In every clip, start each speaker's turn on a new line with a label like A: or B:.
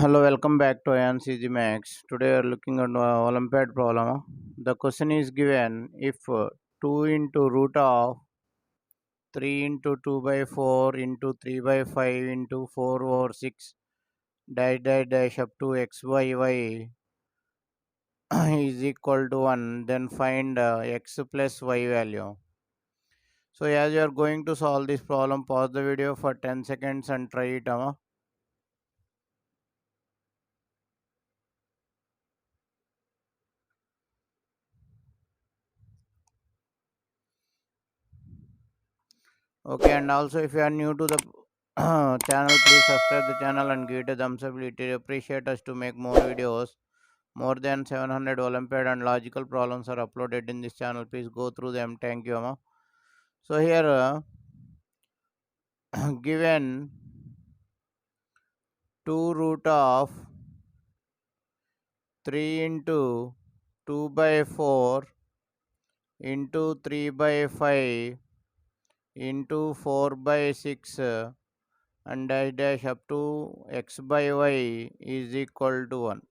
A: Hello, welcome back to ayaan'seasymathchannel. Today we are looking at Olympiad problem. The question is given if 2 into root of 3 into 2 by 4 into 3 by 5 into 4 over 6 dash dash dash up to x by y is equal to 1, then find x plus y value. So as you are going to solve this problem, pause the video for 10 seconds and try it. Okay, and also if you are new to the channel, please subscribe the channel and give it a thumbs up. It will appreciate us to make more videos. More than 700 Olympiad and logical problems are uploaded in this channel. Please go through them. Thank you, Amma. So here given 2 root of 3 into 2 by 4 into 3 by 5 into 4 by 6 and dash dash up to x by y is equal to 1.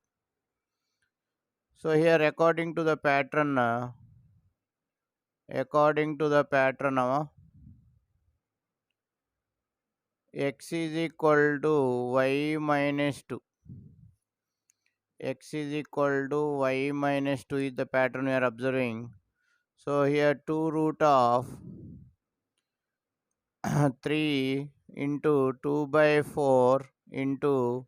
A: So here according to the pattern x is equal to y minus 2. X is equal to y minus 2 is the pattern we are observing. So here 2 root of 3 into 2 by 4 into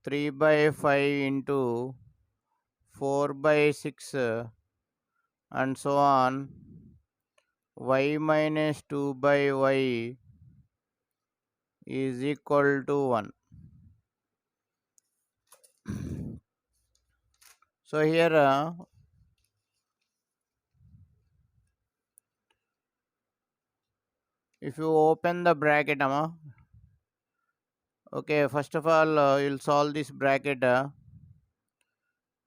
A: 3 by 5 into 4 by 6 and so on, y minus 2 by y is equal to 1. So here if you open the bracket, okay, first of all you'll solve this bracket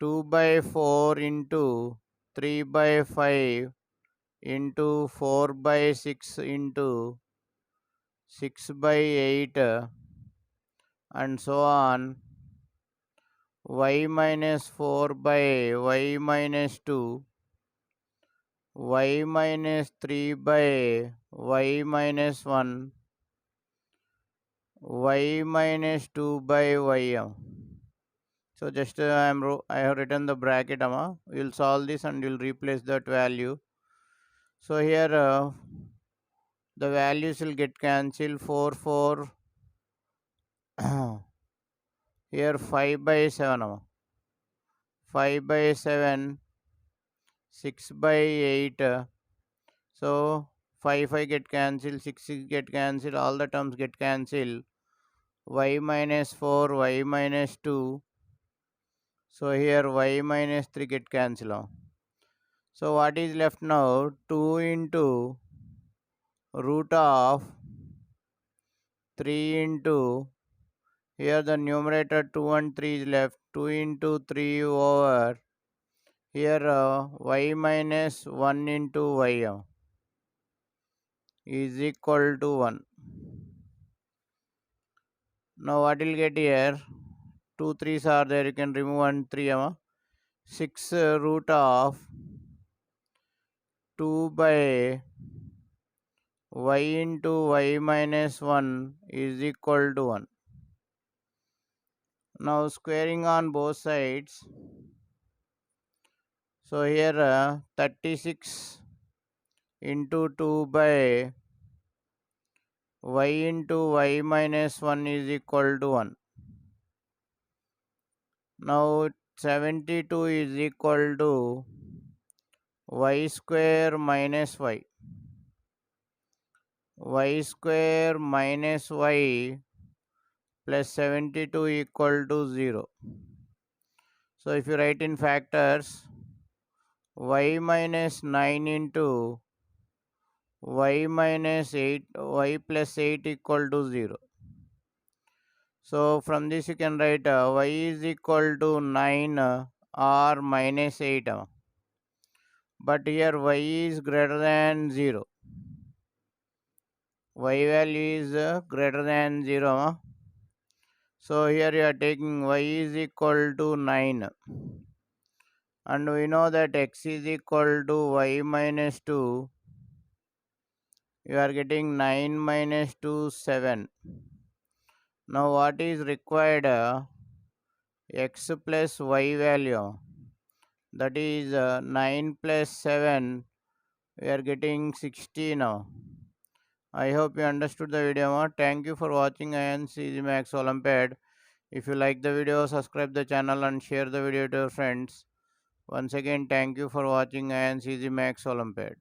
A: 2 by 4 into 3 by 5 into 4 by 6 into 6 by 8 and so on, y minus 4 by y minus 2, y minus 3 by y minus 1, y minus 2 by y. So just I have written the bracket. You'll solve this and you'll replace that value. So here the values will get cancelled. 4 here 5 by 7. 5 by 7, 6 by 8. So 5 get cancelled, 6 get cancelled, all the terms get cancelled. Y minus 4, y minus 2. So here y minus 3 get cancelled. So what is left now? 2 into root of 3 into, here the numerator 2 and 3 is left. 2 into 3 over, here y minus 1 into y is equal to 1. Now what will get here? 2 3's are there, you can remove 1 3. 6 root of 2 by y into y minus 1 is equal to 1. Now squaring on both sides. So here 36 into 2 by y into y minus 1 is equal to 1. Now 72 is equal to y square minus y. Y square minus y plus 72 equal to 0. So if you write in factors, y minus 9 into y minus 8, y plus 8 equal to 0. So from this you can write y is equal to 9 or minus 8. But here y is greater than 0. Y value is greater than 0. So here you are taking y is equal to 9, and we know that x is equal to y minus 2. You are getting 9 minus 2, 7. Now what is required? X plus y value, that is 9 plus 7, we are getting 60 now. I hope you understood the video. Thank you for watching ayaan'seasymaths Olympiad. If you like the video, subscribe the channel and share the video to your friends. Once again, thank you for watching ayaan'seasymaths Olympiad.